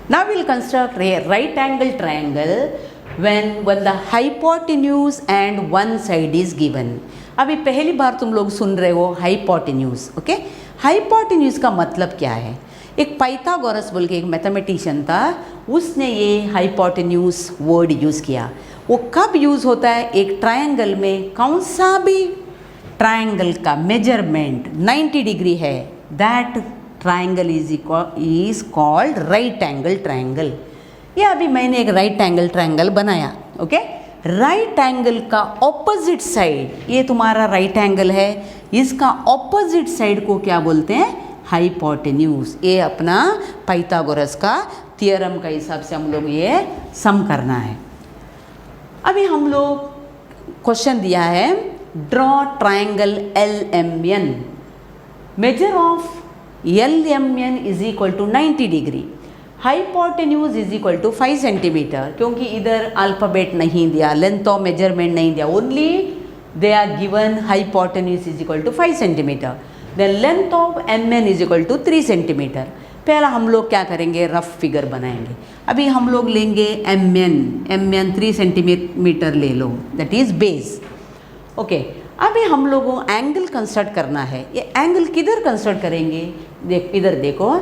Now we'll construct a right angle triangle when the hypotenuse and one side is given. अभी पहली बार तुम लोग सुन रहे हो हाइपोटेन्यूज. ओके, हाइपोटेन्यूज का मतलब क्या है? एक पाइथागोरस बोल के एक मैथमेटिशियन था, उसने ये हाइपोटेन्यूज वर्ड यूज़ किया. वो कब यूज़ होता है? एक ट्रायंगल में कौन सा भी ट्रायंगल का मेजरमेंट 90 डिग्री है, that triangle is called right angle triangle. ये अभी मैंने एक राइट एंगल ट्रायंगल बनाया. ओके, राइट एंगल का ऑपोजिट साइड, ये तुम्हारा राइट एंगल है, इसका ऑपोजिट साइड को क्या बोलते हैं? हाइपोटेन्यूज. ये अपना पाइथागोरस का थियरम का हिसाब से हम लोग ये सम करना है. अभी हम लोग क्वेश्चन दिया है, draw triangle LMN. Measure of LMN is equal to 90 degree. Hypotenuse is equal to 5 centimetre. क्योंकि इधर अल्फ़ाबेट नहीं दिया, लेंथ ऑफ मेजरमेंट नहीं दिया, only they are given hypotenuse is equal to 5 centimetre. Then length of MN is equal to 3 centimetre. पहला हम लोग क्या करेंगे? रफ फिगर बनाएंगे. अभी हम लोग लेंगे MN 3 सेंटीमीटर ले लो, दैट इज बेस. ओके, अभी हम लोगों को एंगल कंस्ट्रक्ट करना है. ये एंगल किधर कंस्ट्रक्ट करेंगे? इधर देखो,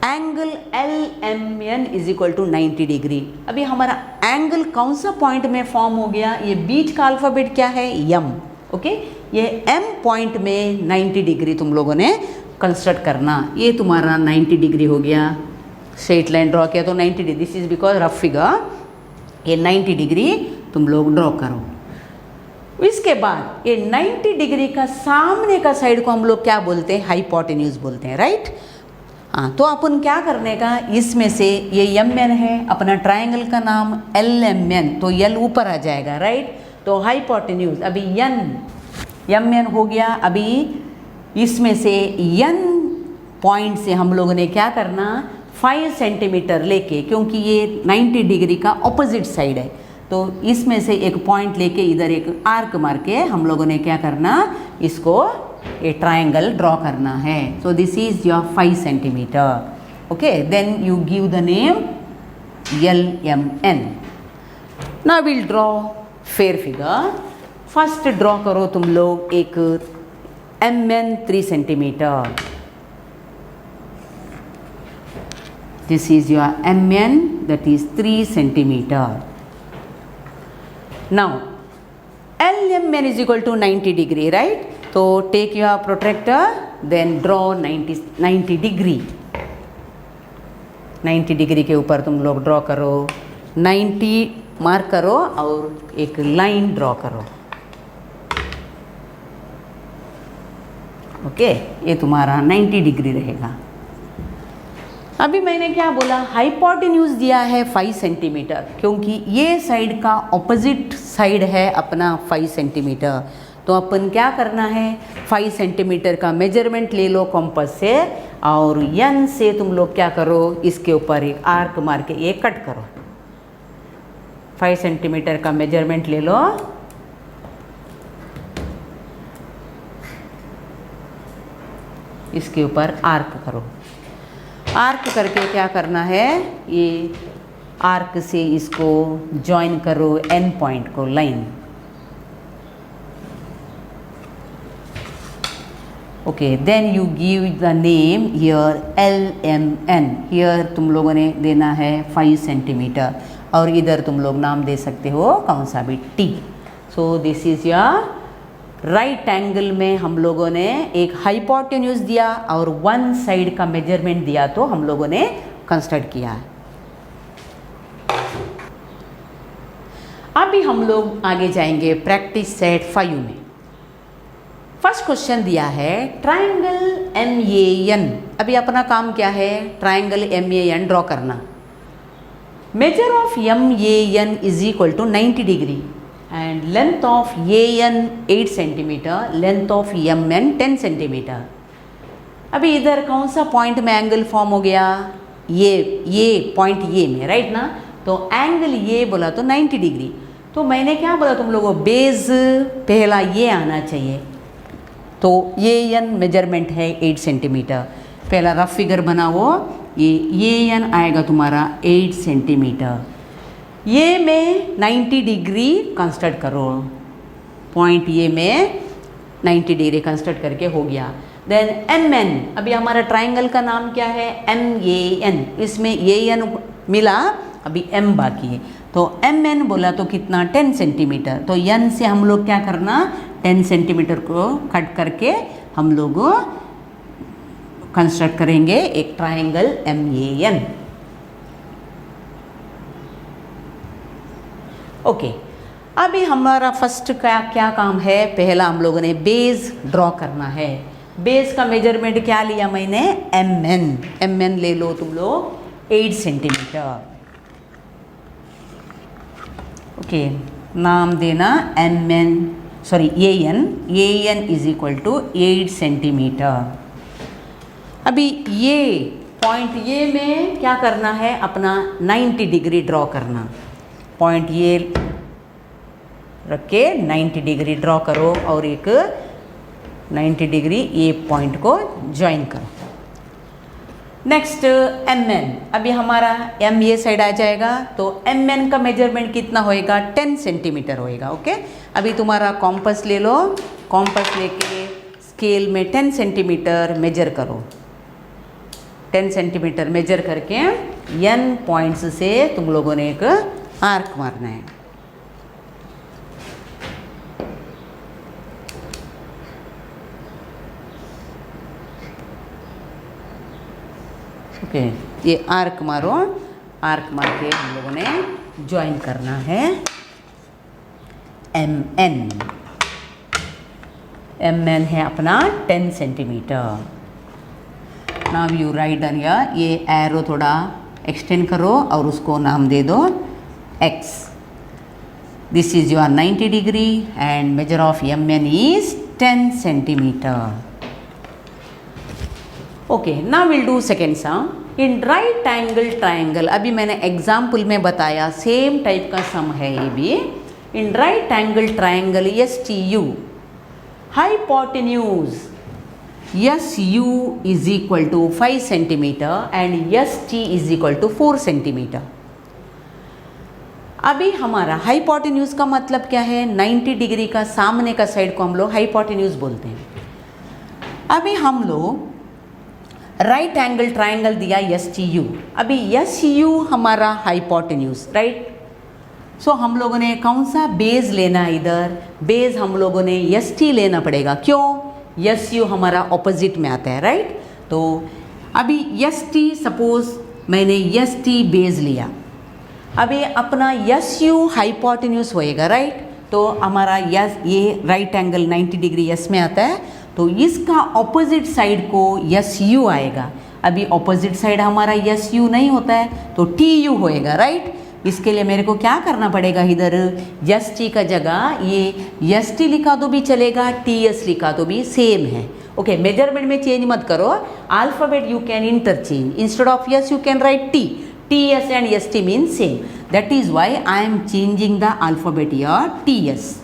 angle LMN is equal to 90 degree. अभी हमारा एंगल कौन सा पॉइंट में फॉर्म हो गया? ये बीच का अल्फ़ाबेट क्या है? M. ओके, ये M पॉइंट में 90 डिग्री तुम लोगों ने कंस्ट्रक्ट करना. ये तुम्हारा 90 डिग्री हो गया. स्ट्रेट लाइन ड्रॉ किया तो 90 degree, this is because rough figure. ये 90 डिग्री तुम लोग ड्रॉ करो. इसके बाद ये 90 डिग्री का सामने का साइड को हम लोग क्या बोलते हैं? हाइपोटेन्यूज बोलते हैं, राइट? हाँ, तो अपन क्या करने का, इसमें से ये MN है, अपना ट्रायंगल का नाम LMN, तो L ऊपर आ जाएगा, राइट? तो हाइपोटेन्यूज अभी MN हो गया. अभी इसमें से N पॉइंट से हम लोगों ने क्या करना? 5 सेंटीमीटर लेके, क्योंकि ये 90 डिग्री का ऑपोजिट साइड है, तो इसमें से एक पॉइंट लेके इधर एक आर्क मार के हम लोगों ने क्या करना? इसको ये ट्रायंगल ड्रॉ करना है. So this is your 5 centimetre. Okay, then you give the name LMN. Now will draw fair figure. First draw करो तुम लोग एक MN 3 centimetre. This is your MN, that is 3 centimetre. Now LMN is equal to 90 degree, right? So take your protractor, then draw 90 degree. 90 degree के ऊपर तुम लोग draw करो, 90 mark करो और एक लाइन ड्रॉ करो. ओके, ये तुम्हारा 90 डिग्री रहेगा. अभी मैंने क्या बोला? हाइपोटेन्यूज दिया है 5 सेंटीमीटर, क्योंकि ये साइड का ऑपोजिट साइड है अपना 5 सेंटीमीटर. तो अपन क्या करना है? 5 सेंटीमीटर का मेजरमेंट ले लो कॉम्पस से, और N से तुम लोग क्या करो? इसके ऊपर एक आर्क मार के ये कट करो. 5 सेंटीमीटर का मेजरमेंट ले लो, इसके ऊपर आर्क करो. आर्क करके क्या करना है? ये आर्क से इसको जॉइन करो N पॉइंट को, line. Okay, then you give the name here LMN. Here तुम लोगों ने देना है 5 सेंटीमीटर, और इधर तुम लोग नाम दे सकते हो कौन सा भी, T. So this is your right angle में हम लोगों ने एक हाइपोटेन्यूज दिया और वन साइड का मेजरमेंट दिया, तो हम लोगों ने कंस्ट्रक्ट किया. अभी हम लोग आगे जाएंगे प्रैक्टिस सेट 5 में. फर्स्ट क्वेश्चन दिया है ट्रायंगल MAN. अभी अपना काम क्या है? ट्रायंगल MAN ड्रॉ करना. Measure of MAN is equal to 90 degree and length of AN 8 centimetre, length of MN 10 centimetre. अभी इधर कौन सा पॉइंट में एंगल फॉर्म हो गया? ये पॉइंट ये में, राइट ना? तो एंगल ये बोला तो 90 डिग्री. तो मैंने क्या बोला तुम लोगों को? बेस पहला ये आना चाहिए. तो AN मेजरमेंट है 8 सेंटीमीटर. पहला रफ फिगर बनाओ, ये एन आएगा तुम्हारा 8 सेंटीमीटर। ये में 90 डिग्री कंस्ट्रक्ट करो, पॉइंट ये में 90 डिग्री कंस्ट्रक्ट करके हो गया। देन एम एन, अभी हमारा ट्राइंगल का नाम क्या है, एम ए एन, इसमें ये एन मिला, अभी एम बाकी है, तो एम एन बोला तो कितना 10 सेंटीमीटर। तो एन से हम लोग क्या करना, 10 सेंटीमीटर को कट करके हम लोग कंस्ट्रक्ट करेंगे एक triangle M A N. Okay, अभी हमारा फर्स्ट का क्या काम है, पहला हम लोगों ने बेस ड्रॉ करना है। बेस का मेजरमेंट क्या लिया मैंने, एम एन ले लो तुम लोग 8 सेंटीमीटर। ओके, नाम देना M N, sorry A N is equal to 8 centimetre. अभी ये पॉइंट ये में क्या करना है, अपना 90 डिग्री ड्रॉ करना। पॉइंट ये रख के 90 डिग्री ड्रॉ करो और एक 90 डिग्री ये पॉइंट को ज्वाइन करो। नेक्स्ट एम एन, अभी हमारा एम ये साइड आ जाएगा, तो एम एन का मेजरमेंट कितना होएगा, 10 सेंटीमीटर होएगा। ओके, अभी तुम्हारा कॉम्पस ले लो, कॉम्पस लेके स्केल में 10 सेंटीमीटर मेजर करो। 10 सेंटीमीटर मेजर करके एन पॉइंट्स से तुम लोगों ने एक आर्क मारना है। ओके, ये आर्क मारो, आर्क मार के हम लोगों ने ज्वाइन करना है एम एन। एम एन है अपना 10 centimetre. Now you write on here, ये एरो थोड़ा एक्सटेंड करो और उसको नाम दे दो X. This is your 90 degree and measure of M N is 10 centimetre. Okay, now will do second sum in right angle triangle. अभी मैंने एग्जाम्पल में बताया, सेम टाइप का सम है ये भी। In right angle triangle S T U, hypotenuse S U is equal to 5 centimetre and S T is equal to 4 centimetre. अभी हमारा हाइपोटेन्यूज का मतलब क्या है, 90 डिग्री का सामने का साइड को हम लोग हाइपोटेन्यूज बोलते हैं। अभी हम लोग राइट एंगल ट्राइंगल दिया एस टी यू, अभी एस यू हमारा हाइपोटेन्यूज, राइट। सो हम लोगों ने कौन सा बेस लेना, इधर बेस हम लोगों ने एस टी लेना पड़ेगा। क्यों, एस यू हमारा ऑपोजिट में आता है, राइट। तो अभी एस टी, सपोज मैंने एस टी बेस लिया, अभी अपना एस यू हाइपोटेन्यूज होएगा, राइट। तो हमारा यस, ये राइट एंगल 90 डिग्री एस में आता है, तो इसका ऑपोजिट साइड को एस यू आएगा। अभी ऑपोजिट साइड हमारा एस यू नहीं होता है, तो टी यू होएगा, राइट। इसके लिए मेरे को क्या करना पड़ेगा, इधर एस टी का जगह ये एस टी लिखा तो भी चलेगा, टी एस लिखा तो भी सेम है। ओके, मेजरमेंट में चेंज मत करो, alphabet you can interchange, instead of S you can write T, T S and S T mean same, that is why I am changing the alphabet here T S.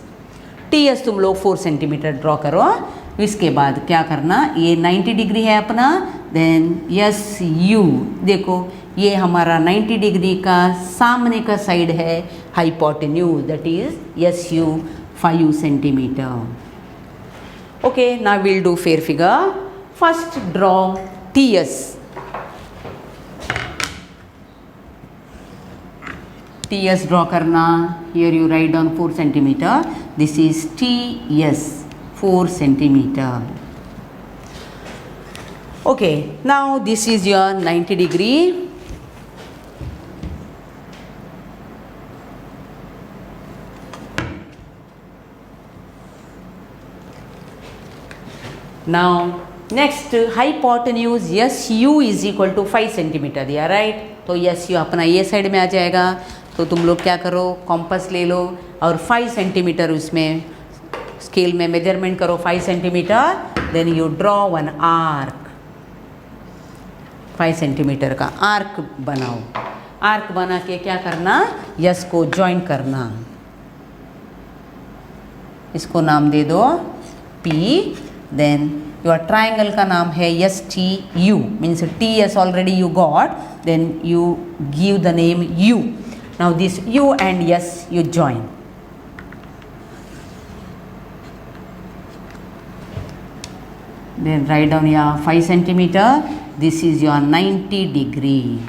T S तुम लोग 4 centimetre draw करो। इसके बाद क्या करना, ये 90 degree है अपना, देन एस यू, देखो ये हमारा 90 डिग्री का सामने का साइड है hypotenuse, that is S U 5 centimetre. Okay, now will do fair figure. First draw T S. T S draw करना, here you write down 4 centimetre, this is T S 4 centimeter. Okay, now this is your 90 degree. Now next hypotenuse SU is equal to 5 centimeter दिया, right. तो SU अपना ये side में आ जाएगा, तो तुम लोग क्या करो, कॉम्पस ले लो और 5 सेंटीमीटर उसमें स्केल में मेजरमेंट करो 5 centimetre, then you draw one arc. 5 centimetre का आर्क बनाओ। आर्क बना के क्या करना, यस को ज्वाइन करना। इसको नाम दे दो P, देन योर ट्राइंगल का नाम है S T U, means T S already you got, then you give the name U. Now this U and S U join. Then write down your 5 centimeter. This is your 90 degree.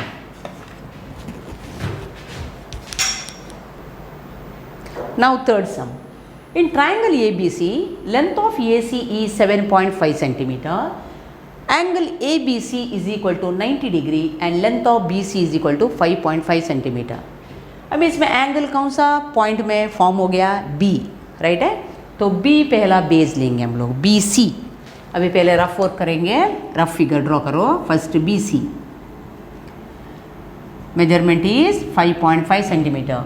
Now third sum. In triangle ABC, length of AC is 7.5 centimeter. Angle ABC is equal to 90 degree and length of BC is equal to 5.5 centimeter. अब इसमें angle कौन सा point में form हो गया? B, right है. तो B पहला बेस लेंगे हम लोग, BC. अभी पहले रफ वर्क करेंगे, रफ फिगर ड्रॉ करो. First BC measurement is 5.5 centimetre.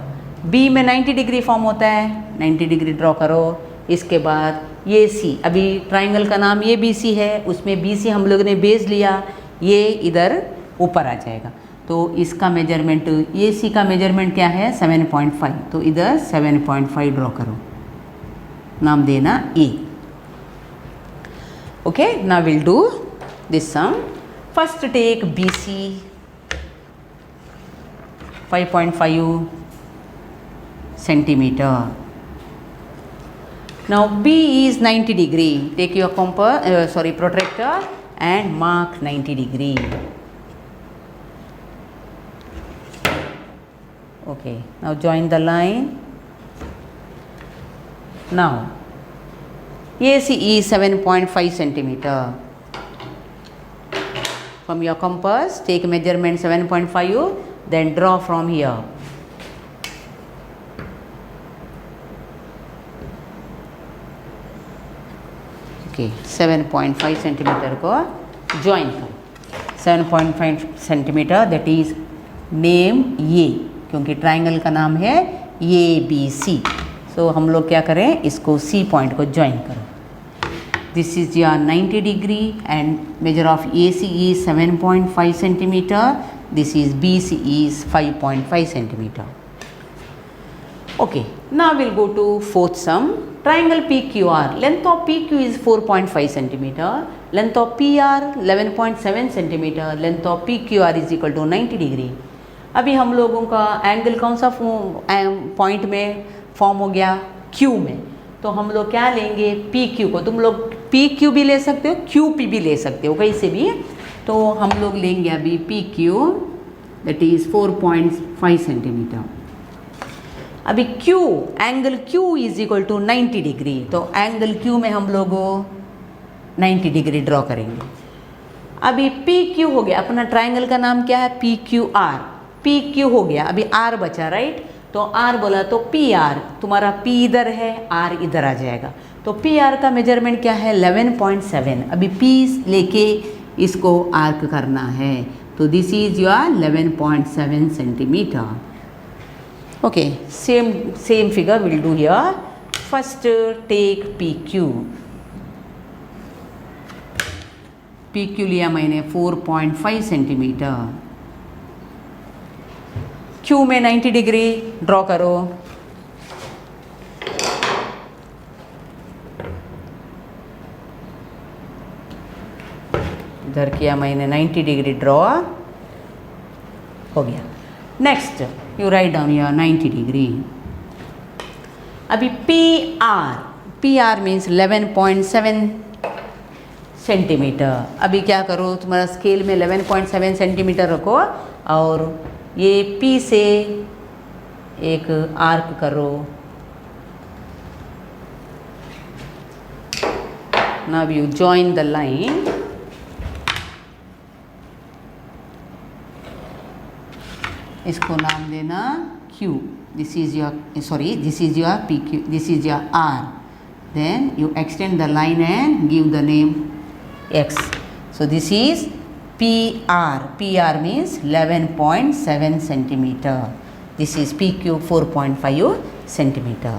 B में 90 डिग्री फॉर्म होता है, 90 डिग्री ड्रॉ करो. इसके बाद ये C, अभी ट्राइंगल का नाम ये BC है, उसमें BC हम लोग ने बेस लिया, ये इधर ऊपर आ जाएगा. तो इसका मेजरमेंट, ये C का मेजरमेंट क्या है? 7.5. तो इधर 7.5 ड्रॉ करो, नाम देना A. Okay, now we'll do this sum. First take BC 5.5 centimeter. Now B is 90 degree. Take your compass, protractor and mark 90 degree. Okay, now join the line. Now AC is 7.5 centimeter. From your compass, take measurement 7.5, then draw from here. Okay, 7.5 centimeter को join करो. 7.5 centimeter, that is name A, क्योंकि triangle का नाम है ABC. सो हम लोग क्या करें, इसको C पॉइंट को ज्वाइन करो. This is your 90 degree and measure of AC is 7.5 centimetre. This is BC is 5.5 centimetre. Okay, now will go to fourth sum. Triangle PQR, length of PQ is 4.5 centimetre, length of PR 11.7 centimetre, length of PQR is equal to 90 degree. अभी हम लोगों का angle कौन सा point में form हो गया? Q में. तो हम लोग क्या लेंगे? PQ को. तुम लोग PQ भी ले सकते हो, QP भी ले सकते हो, कहीं से भी. तो हम लोग लेंगे अभी PQ, दैट इज 4.5 सेंटीमीटर. अभी Q, angle Q is equal to 90 degree. तो एंगल Q में हम लोग 90 डिग्री ड्रॉ करेंगे. अभी PQ हो गया, अपना ट्राइंगल का नाम क्या है? PQR. PQ हो गया, अभी R बचा, राइट. तो R बोला तो PR, तुम्हारा P इधर है, R इधर आ जाएगा. तो PR का मेजरमेंट क्या है? 11.7. अभी P लेके इसको आर्क करना है. तो this is your 11.7 centimetre. Okay, same figure will do here. First take PQ. PQ लिया मैंने 4.5 सेंटीमीटर. Q में 90 डिग्री ड्रॉ करो. इधर किया मैंने 90 डिग्री ड्रॉ, हो गया. Next you write down your 90 degree. अभी PR मीन्स 11.7 सेंटीमीटर. अभी क्या करो, तुम्हारा स्केल में 11.7 सेंटीमीटर रखो और ये P से एक आर्क करो. Now you join the line. इसको नाम देना Q. This is your PQ, this is your R. Then you extend the line and give the name X. So this is PR. PR means 11.7 centimeter. This is PQ 4.5 centimeter.